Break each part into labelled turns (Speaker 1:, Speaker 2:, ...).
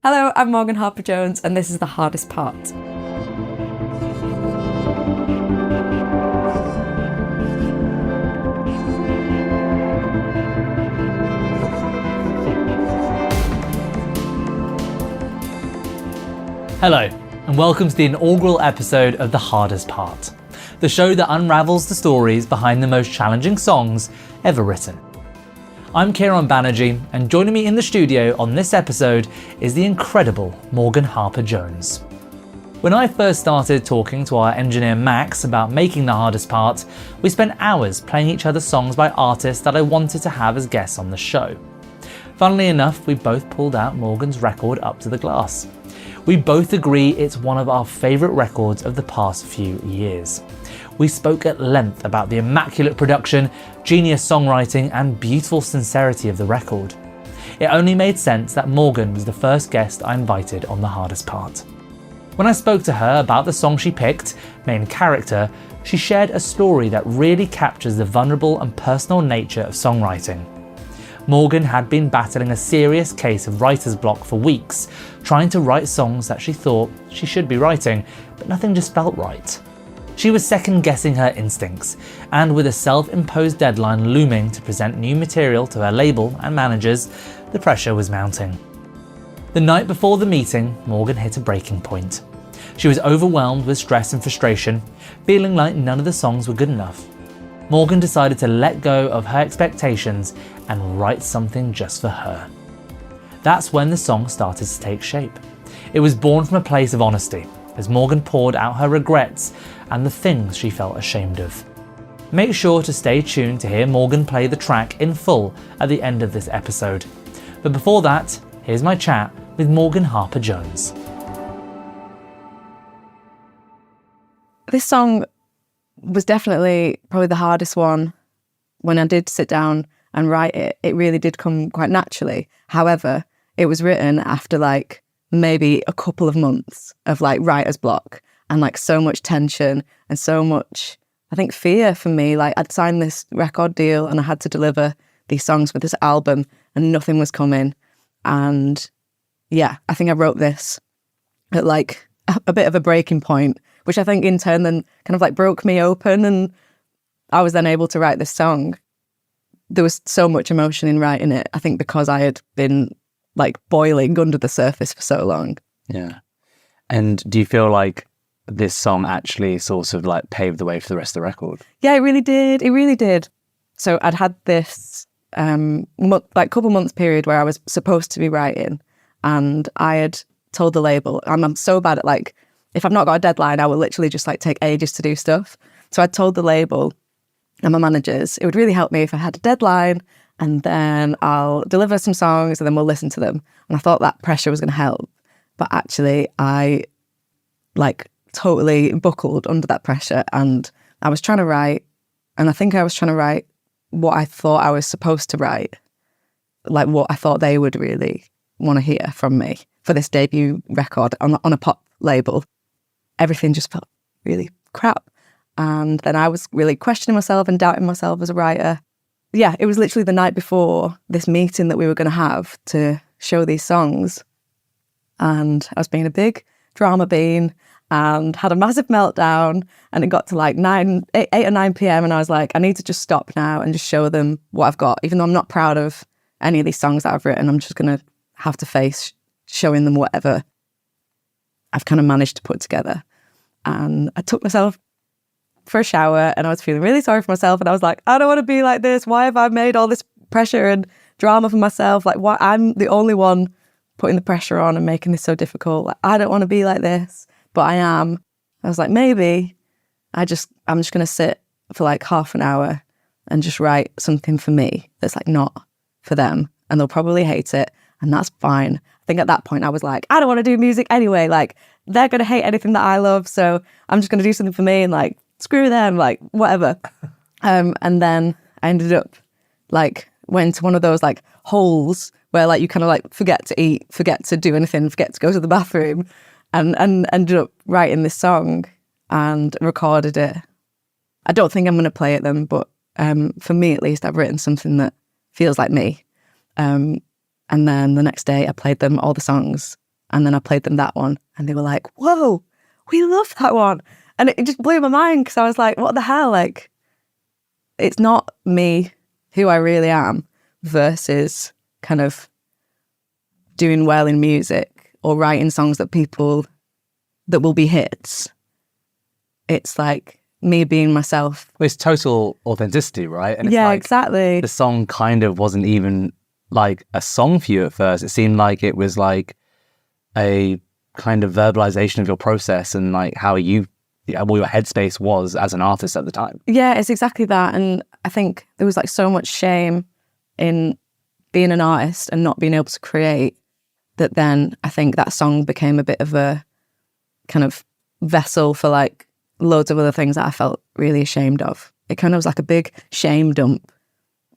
Speaker 1: Hello, I'm Morgan Harper Jones, and this is The Hardest Part.
Speaker 2: Hello, and welcome to the inaugural episode of The Hardest Part, the show that unravels the stories behind the most challenging songs ever written. I'm Kieron Banerji, and joining me in the studio on this episode is the incredible Morgan Harper Jones. When I first started talking to our engineer Max about making The Hardest Part, we spent hours playing each other's songs by artists that I wanted to have as guests on the show. Funnily enough, we both pulled out Morgan's record Up to the Glass. We both agree it's one of our favourite records of the past few years. We spoke at length about the immaculate production, genius songwriting and beautiful sincerity of the record. It only made sense that Morgan was the first guest I invited on The Hardest Part. When I spoke to her about the song she picked, Main Character, she shared a story that really captures the vulnerable and personal nature of songwriting. Morgan had been battling a serious case of writer's block for weeks, trying to write songs that she thought she should be writing, but nothing just felt right. She was second-guessing her instincts, and with a self-imposed deadline looming to present new material to her label and managers, the pressure was mounting. The night before the meeting, Morgan hit a breaking point. She was overwhelmed with stress and frustration, feeling like none of the songs were good enough. Morgan decided to let go of her expectations and write something just for her. That's when the song started to take shape. It was born from a place of honesty, as Morgan poured out her regrets and the things she felt ashamed of. Make sure to stay tuned to hear Morgan play the track in full at the end of this episode. But before that, here's my chat with Morgan Harper Jones.
Speaker 1: This song was definitely probably the hardest one. When I did sit down and write it, it really did come quite naturally. However, it was written after maybe a couple of months of writer's block and so much tension and so much, I think, fear for me. I'd signed this record deal and I had to deliver these songs for this album and nothing was coming. And yeah, I think I wrote this at a bit of a breaking point, which I think in turn then kind of broke me open, and I was then able to write this song. There was so much emotion in writing it, I think, because I had been boiling under the surface for so long.
Speaker 3: Yeah. And do you feel like this song actually sort of paved the way for the rest of the record?
Speaker 1: Yeah, it really did. It really did. So I'd had this couple months period where I was supposed to be writing, and I had told the label, I'm so bad at if I've not got a deadline, I will literally just take ages to do stuff. So I told the label and my managers, it would really help me if I had a deadline and then I'll deliver some songs and then we'll listen to them. And I thought that pressure was going to help. But actually I totally buckled under that pressure, and I was trying to write, and I think I was trying to write what I thought I was supposed to write, what I thought they would really want to hear from me for this debut record on a pop label. Everything just felt really crap. And then I was really questioning myself and doubting myself as a writer. Yeah, it was literally the night before this meeting that we were going to have to show these songs. And I was being a big drama bean and had a massive meltdown. And it got to 8 or 9 p.m. And I was like, I need to just stop now and just show them what I've got. Even though I'm not proud of any of these songs that I've written, I'm just going to have to face showing them whatever I've kind of managed to put together. And I took myself for a shower and I was feeling really sorry for myself. And I was like, I don't want to be like this. Why have I made all this pressure and drama for myself? Why I'm the only one putting the pressure on and making this so difficult. I don't want to be like this, but I am. I was like, maybe I'm just going to sit for half an hour and just write something for me that's not for them. And they'll probably hate it. And that's fine. I think at that point I was like, I don't want to do music anyway. They're going to hate anything that I love. So I'm just going to do something for me and screw them, whatever. And then I ended up went to one of those holes where you kind of forget to eat, forget to do anything, forget to go to the bathroom, and ended up writing this song and recorded it. I don't think I'm going to play it then, but for me at least, I've written something that feels like me. And then the next day I played them all the songs And then I played them that one and they were like, whoa, we love that one. And it just blew my mind because I was like, what the hell? Like, it's not me who I really am versus kind of doing well in music or writing songs that will be hits. It's like me being myself.
Speaker 3: Well, it's total authenticity, right? And it's
Speaker 1: Yeah,
Speaker 3: like,
Speaker 1: exactly.
Speaker 3: the song kind of wasn't even like a song for you at first. It seemed like it was like a kind of verbalization of your process and like how what your headspace was as an artist at the time.
Speaker 1: Yeah, it's exactly that. And I think there was like so much shame in being an artist and not being able to create that then I think that song became a bit of a kind of vessel for like loads of other things that I felt really ashamed of. It kind of was like a big shame dump.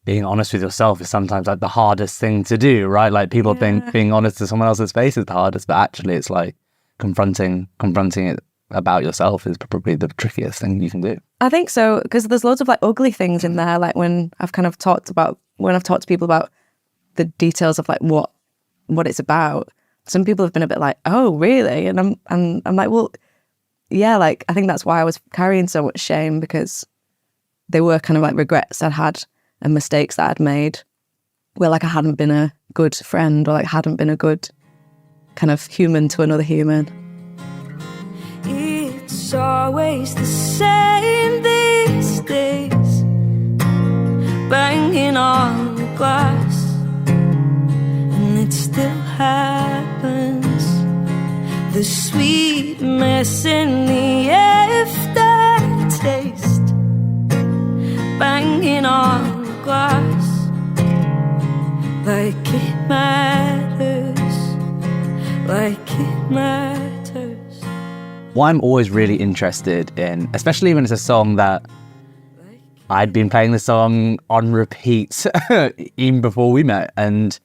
Speaker 3: Being honest with yourself is sometimes like the hardest thing to do, right? Like people think being honest to someone else's face is the hardest, but actually it's like confronting it about yourself is probably the trickiest thing you can do.
Speaker 1: I think so, because there's loads of like ugly things in there. Like when I've talked to people about the details of like what it's about, some people have been a bit like, oh really? And I'm like, well, yeah, like I think that's why I was carrying so much shame, because they were kind of like regrets I'd had and mistakes that I'd made where like I hadn't been a good friend or like hadn't been a good kind of human to another human.
Speaker 4: It's always the same these days, banging on the glass, and it still happens. The sweetness in the aftertaste, banging on the glass, like it matters, like it matters.
Speaker 3: What I'm always really interested in, especially when it's a song that I'd been playing the song on repeat even before we met, and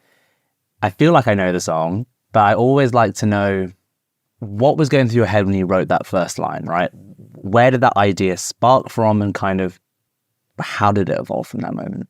Speaker 3: I feel like I know the song, but I always like to know what was going through your head when you wrote that first line, right? Where did that idea spark from, and kind of how did it evolve from that moment?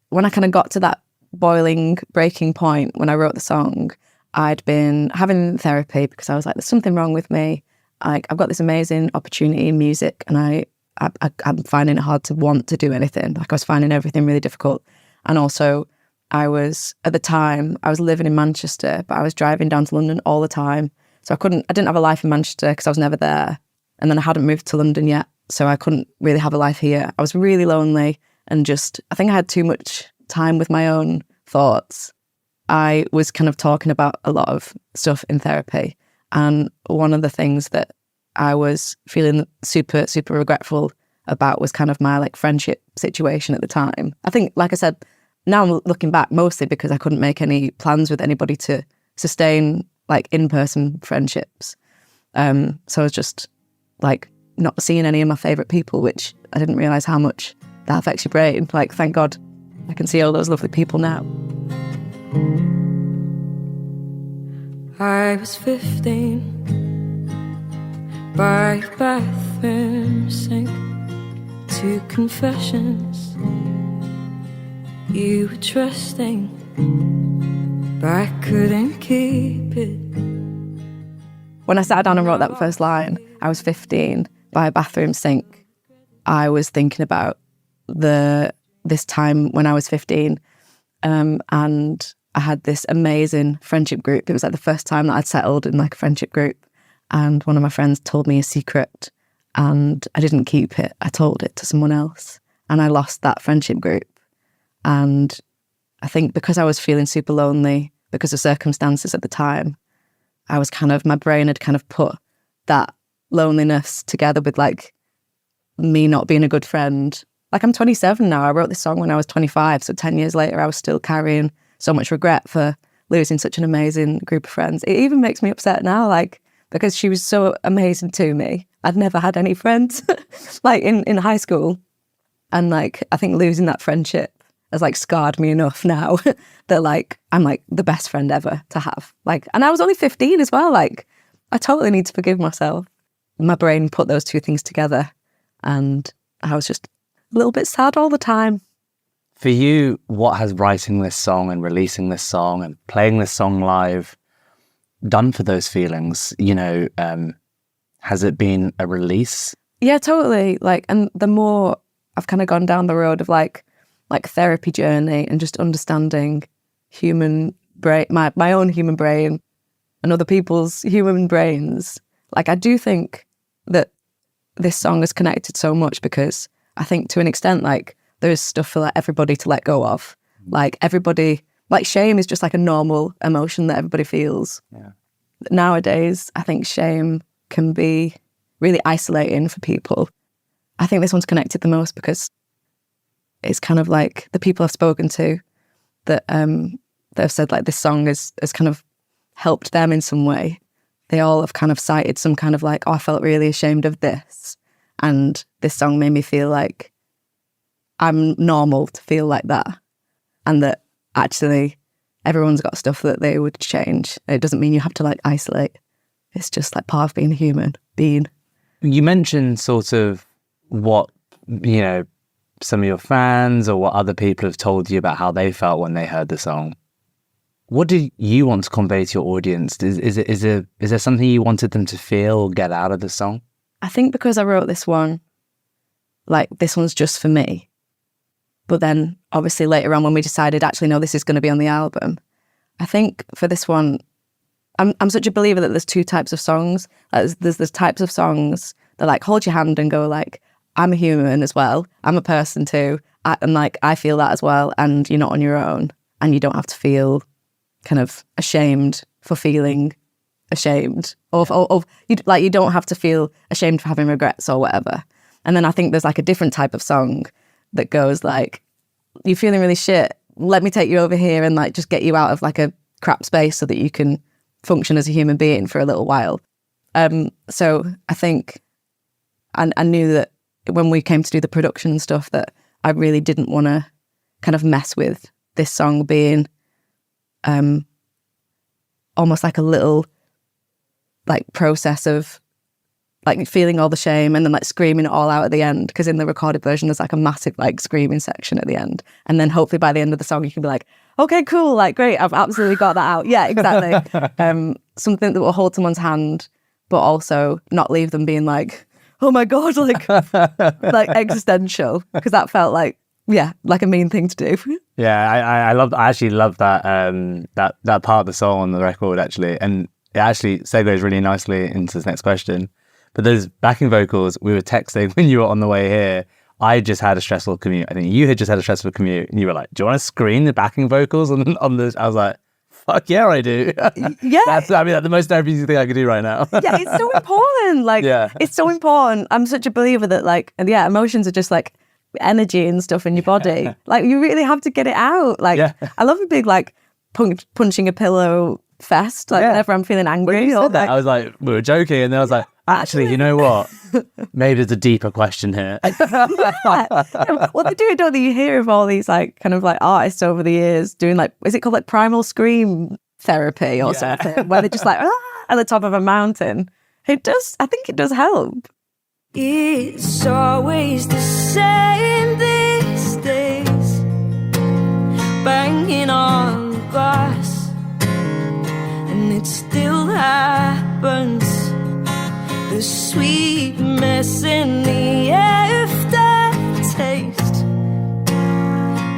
Speaker 1: When I kind of got to that breaking point when I wrote the song, I'd been having therapy because I was like, there's something wrong with me. Like, I've got this amazing opportunity in music and I'm finding it hard to want to do anything. Like, I was finding everything really difficult. And also at the time, I was living in Manchester, but I was driving down to London all the time. So I didn't have a life in Manchester because I was never there. And then I hadn't moved to London yet. So I couldn't really have a life here. I was really lonely and I think I had too much time with my own thoughts. I was kind of talking about a lot of stuff in therapy. And one of the things that I was feeling super, super regretful about was kind of my like friendship situation at the time. I think, like I said, now I'm looking back mostly because I couldn't make any plans with anybody to sustain like in-person friendships. So I was just like not seeing any of my favourite people, which I didn't realise how much that affects your brain. Like, thank God I can see all those lovely people now.
Speaker 4: I was 15 by a bathroom sink, 2 confessions. You were trusting, but I couldn't keep it.
Speaker 1: When I sat down and wrote that first line, I was 15 by a bathroom sink. I was thinking about this time when I was 15, and I had this amazing friendship group. It was like the first time that I'd settled in like a friendship group, and one of my friends told me a secret and I didn't keep it. I told it to someone else and I lost that friendship group. And I think because I was feeling super lonely because of circumstances at the time, my brain had kind of put that loneliness together with like me not being a good friend. Like, I'm 27 now. I wrote this song when I was 25. So 10 years later, I was still carrying so much regret for losing such an amazing group of friends. It even makes me upset now, like, because she was so amazing to me. I'd never had any friends like in high school. And like, I think losing that friendship has like scarred me enough now that like, I'm like the best friend ever to have. Like, and I was only 15 as well. Like, I totally need to forgive myself. My brain put those two things together and I was just a little bit sad all the time.
Speaker 3: For you, what has writing this song and releasing this song and playing this song live, done for those feelings? You know, has it been a release?
Speaker 1: Yeah, totally. Like, and the more I've kind of gone down the road of like therapy journey and just understanding human brain, my own human brain and other people's human brains, like I do think that this song is connected so much because I think to an extent, like there is stuff for like everybody to let go of. Like everybody, like shame is just like a normal emotion that everybody feels.
Speaker 3: Yeah.
Speaker 1: Nowadays, I think shame can be really isolating for people. I think this one's connected the most because it's kind of like the people I've spoken to that that have said like this song has kind of helped them in some way. They all have kind of cited some kind of like, oh, I felt really ashamed of this. And this song made me feel like I'm normal to feel like that. And that actually everyone's got stuff that they would change. It doesn't mean you have to like isolate. It's just like part of being a human being.
Speaker 3: You mentioned sort of what, you know, some of your fans or what other people have told you about how they felt when they heard the song. What did you want to convey to your audience? Is there something you wanted them to feel or get out of the song?
Speaker 1: I think because I wrote this one, like this one's just for me. But then obviously later on when we decided actually no, this is going to be on the album, I think for this one, I'm such a believer that there's two types of songs. There's types of songs that like hold your hand and go like, I'm a human as well. I'm a person too. And like I feel that as well. And you're not on your own. And you don't have to feel kind of ashamed for feeling ashamed. Or you don't have to feel ashamed for having regrets or whatever. And then I think there's like a different type of song that goes like, you're feeling really shit. Let me take you over here and like just get you out of like a crap space so that you can function as a human being for a little while. So I think I knew that when we came to do the production and stuff that I really didn't want to kind of mess with this song being almost like a little like process of like feeling all the shame and then like screaming it all out at the end, because in the recorded version there's like a massive like screaming section at the end, and then hopefully by the end of the song you can be like, okay, cool, like great, I've absolutely got that out. Yeah, exactly. Something that will hold someone's hand but also not leave them being like, oh my god, like like existential, because that felt like, yeah, like a mean thing to do.
Speaker 3: Yeah, I actually love that that part of the song on the record actually, and it actually segues really nicely into this next question. But those backing vocals, we were texting when you were on the way here. I just had a stressful commute. I think you had just had a stressful commute, and you were like, "Do you want to screen the backing vocals on this?" I was like, "Fuck yeah, I do."
Speaker 1: Yeah,
Speaker 3: that's the most therapeutic thing I could do right now.
Speaker 1: Yeah, it's so important. Like, yeah. It's so important. I'm such a believer that like, and yeah, emotions are just like energy and stuff in your body. Yeah. Like, you really have to get it out. Like, yeah. I love a big like punching a pillow fest. Like, whenever I'm feeling angry.
Speaker 3: When you said that, I was like, we were joking, and then I was like, actually, you know what? Maybe there's a deeper question here.
Speaker 1: Yeah. Well, they do it, don't they? You hear of all these like kind of like artists over the years doing like, is it called like primal scream therapy or something, where they're just like at the top of a mountain. It does. I think it does help.
Speaker 4: It's always the same these days, banging on glass, and it still happens. The sweet mess in the aftertaste,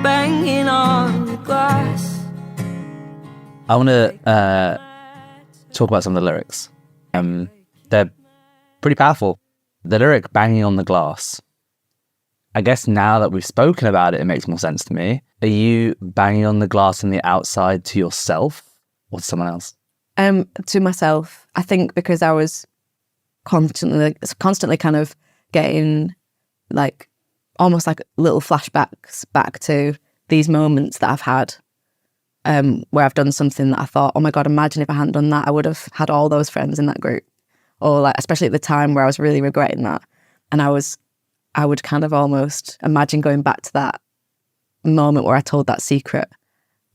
Speaker 4: banging on the glass.
Speaker 3: I want to talk about some of the lyrics. They're pretty powerful. The lyric "banging on the glass." I guess now that we've spoken about it, it makes more sense to me. Are you banging on the glass on the outside to yourself or to someone else?
Speaker 1: To myself. I think because I was constantly kind of getting like almost like little flashbacks back to these moments that I've had where I've done something that I thought, oh my god, imagine if I hadn't done that, I would have had all those friends in that group. Or like, especially at the time where I was really regretting that. And I would kind of almost imagine going back to that moment where I told that secret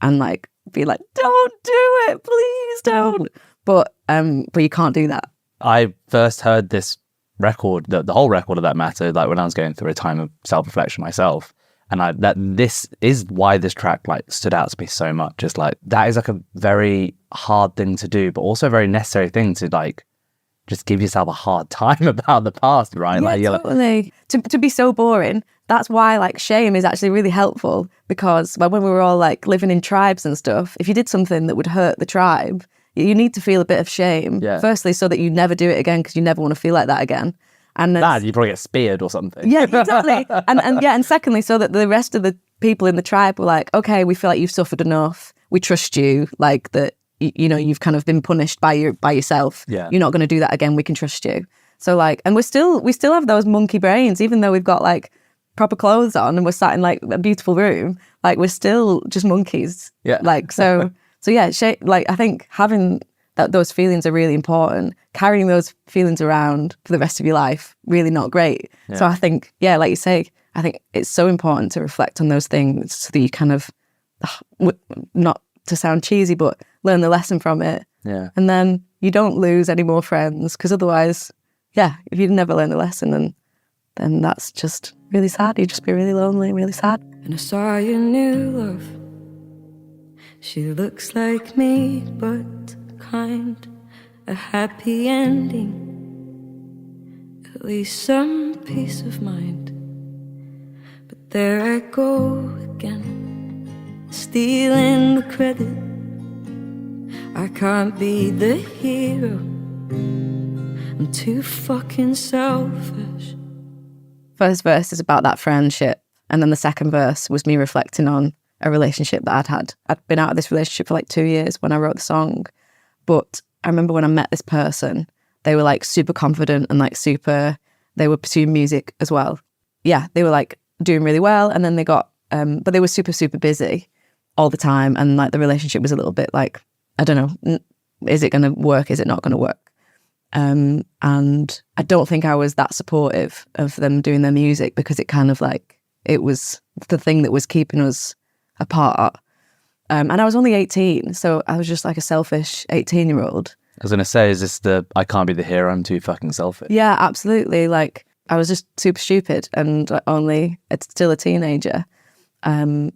Speaker 1: and like be like, don't do it, please don't. But you can't do that.
Speaker 3: I first heard this record, the whole record of that matter, like when I was going through a time of self-reflection myself. And this is why this track like stood out to me so much. It's like, that is like a very hard thing to do, but also a very necessary thing to like just give yourself a hard time about the past, right?
Speaker 1: Yeah,
Speaker 3: like,
Speaker 1: totally. To be so boring. That's why like shame is actually really helpful, because when we were all like living in tribes and stuff, if you did something that would hurt the tribe, you need to feel a bit of shame.
Speaker 3: Yeah.
Speaker 1: Firstly, so that you never do it again, because you never want to feel like that again. And
Speaker 3: bad, you probably get speared or something.
Speaker 1: yeah, exactly. and secondly, so that the rest of the people in the tribe were like, okay, we feel like you've suffered enough. We trust you. Like that, you know, you've kind of been punished by yourself.
Speaker 3: Yeah.
Speaker 1: You're not going to do that again. We can trust you. So like, and we still have those monkey brains, even though we've got like proper clothes on and we're sat in like a beautiful room. Like we're still just monkeys.
Speaker 3: Yeah.
Speaker 1: Like so yeah. Like I think having those feelings are really important. Carrying those feelings around for the rest of your life, really not great.
Speaker 3: Yeah.
Speaker 1: So I think, yeah, like you say, I think it's so important to reflect on those things so that you kind of, not to sound cheesy, but learn the lesson from it.
Speaker 3: Yeah.
Speaker 1: And then you don't lose any more friends, because otherwise, yeah, if you never learn the lesson, then that's just really sad. You'd just be really lonely, really sad.
Speaker 4: And I saw your new love. She looks like me, but kind, a happy ending, at least some peace of mind. But there I go again, stealing the credit. I can't be the hero, I'm too fucking selfish.
Speaker 1: First verse is about that friendship, and then the second verse was me reflecting on a relationship that I'd had. I'd been out of this relationship for like 2 years when I wrote the song. But I remember when I met this person, they were like super confident and like they were pursuing music as well. Yeah, they were like doing really well. And then they got, but they were super, super busy all the time. And like the relationship was a little bit like, I don't know, is it going to work? Is it not going to work? And I don't think I was that supportive of them doing their music, because it kind of like, it was the thing that was keeping us apart. And I was only 18, so I was just like a selfish 18-year-old.
Speaker 3: I was going to say, is this I can't be the hero, I'm too fucking selfish?
Speaker 1: Yeah, absolutely. Like, I was just super stupid and still a teenager. And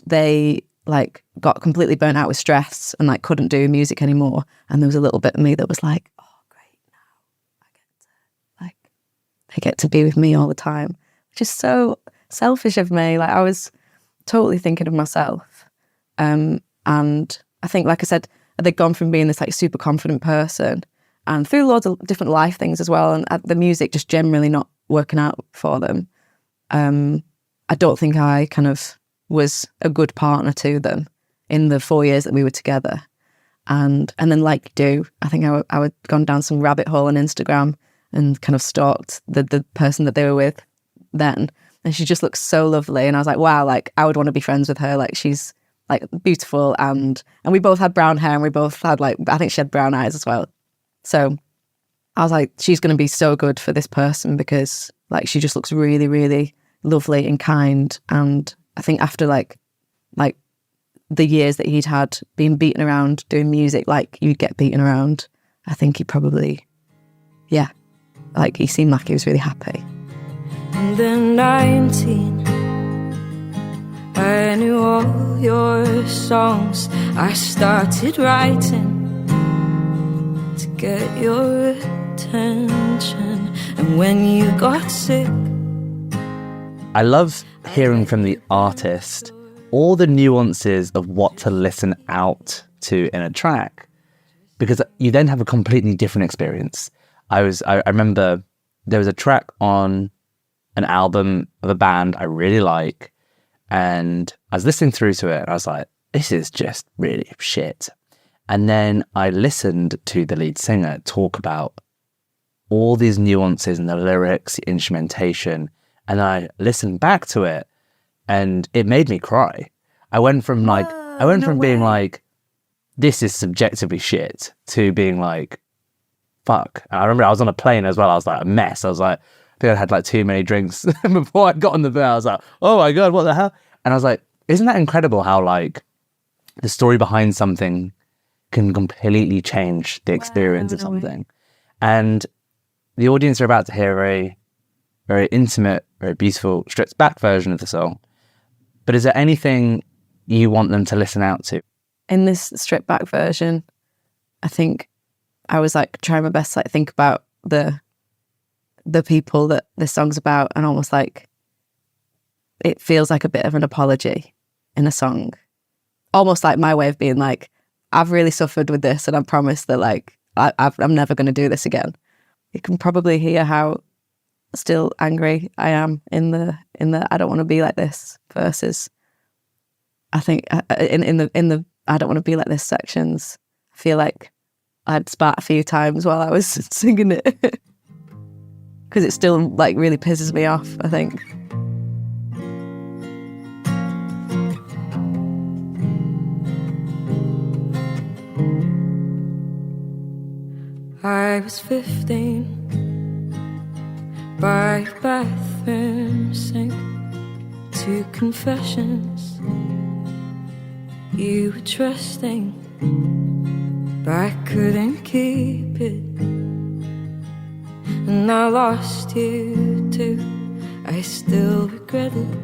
Speaker 1: they like got completely burnt out with stress and like couldn't do music anymore. And there was a little bit of me that was like, oh, great, now they get to be with me all the time. Which is so selfish of me. Like, I was totally thinking of myself. And I think, like I said, they'd gone from being this like super confident person, and through loads of different life things as well, and the music just generally not working out for them. I don't think I kind of was a good partner to them in the 4 years that we were together. And then, like you do, I think I had gone down some rabbit hole on Instagram and kind of stalked the person that they were with then. And she just looks so lovely. And I was like, wow, like I would want to be friends with her. Like she's like beautiful, and we both had brown hair, and we both had like, I think she had brown eyes as well. So I was like, she's going to be so good for this person, because like she just looks really, really lovely and kind. And I think after like the years that he'd had being beaten around doing music, like you'd get beaten around, I think he probably, yeah, like he seemed like he was really happy.
Speaker 4: And then 19, I knew all your songs. I started writing to get your attention. And when you got sick,
Speaker 3: I love hearing from the artist all the nuances of what to listen out to in a track, because you then have a completely different experience. I remember there was a track on an album of a band I really like, and I was listening through to it and I was like, this is just really shit. And then I listened to the lead singer talk about all these nuances in the lyrics, the instrumentation, and I listened back to it and it made me cry. I went from being like, this is subjectively shit, to being like, fuck. And I remember I was on a plane as well. I was like a mess. I was like, I think I had like too many drinks before I got on the bed. I was like, oh my God, what the hell? And I was like, isn't that incredible how like the story behind something can completely change the experience of something? And the audience are about to hear a very intimate, very beautiful, stripped back version of the song. But is there anything you want them to listen out to?
Speaker 1: In this stripped back version, I think I was like trying my best to like think about the people that this song's about, and almost like it feels like a bit of an apology in a song. Almost like my way of being like, I've really suffered with this, and I promise that like I'm never going to do this again. You can probably hear how still angry I am in the I don't want to be like this verses. I think in the I don't want to be like this sections, I feel like I'd spat a few times while I was singing it because it still like really pisses me off, I think.
Speaker 4: I was 15 by a bathroom sink, 2 confessions. You were trusting, but I couldn't keep it. And I lost you too. I still regret it.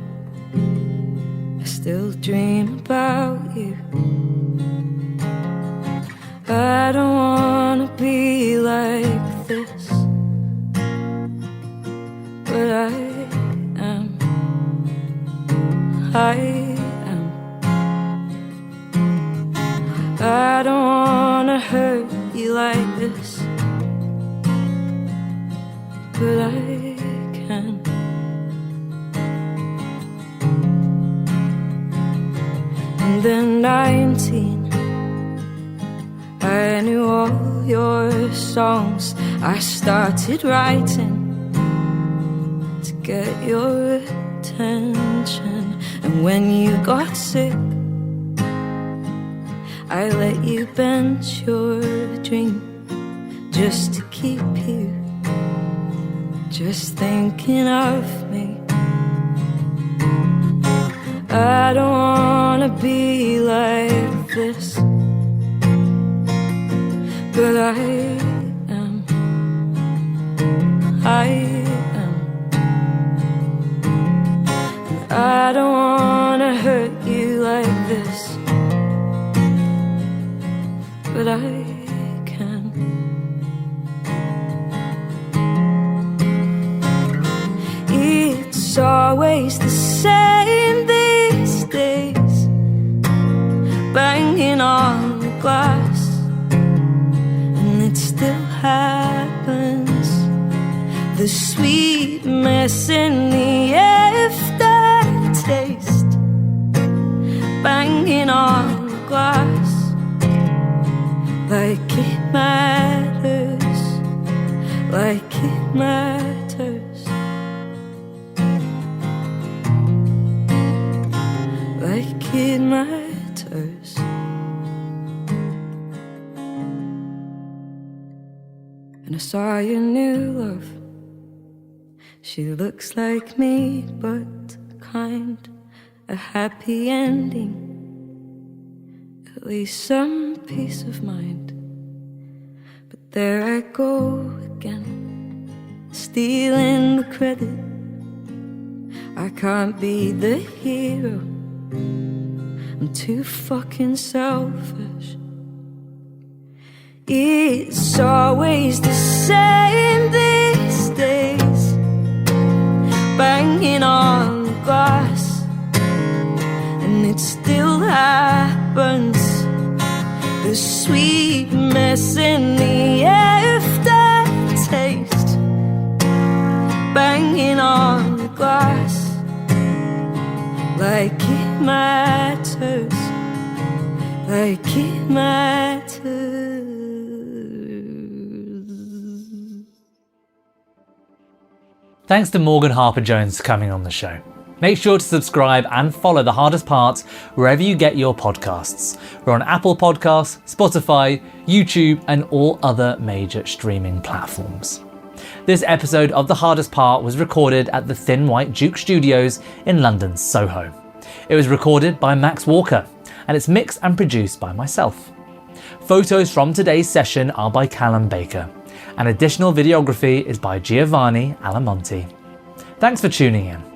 Speaker 4: I still dream about you. I don't wanna be like this, but I am. I don't wanna hurt you like this, but I can. And then 19, I knew all your songs. I started writing to get your attention. And when you got sick, I let you bench your dream just to keep you just thinking of me. I don't wanna be like this, but I am. And I don't wanna hurt you like this, but I can. It's always the same these days, banging on the glass, and it still happens. The sweet mess in the aftertaste, banging on the glass, like it matters, like it matters, like it matters. And I saw your new love. She looks like me, but kind, a happy ending, at least some peace of mind. But there I go again, stealing the credit. I can't be the hero, I'm too fucking selfish. It's always the same these days, banging on the glass, and it still happens. The sweet mess in the aftertaste, banging on the glass, like it matters, like it matters.
Speaker 2: Thanks to Morgan Harper Jones for coming on the show. Make sure to subscribe and follow The Hardest Part wherever you get your podcasts. We're on Apple Podcasts, Spotify, YouTube, and all other major streaming platforms. This episode of The Hardest Part was recorded at the Thin White Duke Studios in London's Soho. It was recorded by Max Walker, and it's mixed and produced by myself. Photos from today's session are by Callum Baker, and additional videography is by Giovanni Almonte. Thanks for tuning in.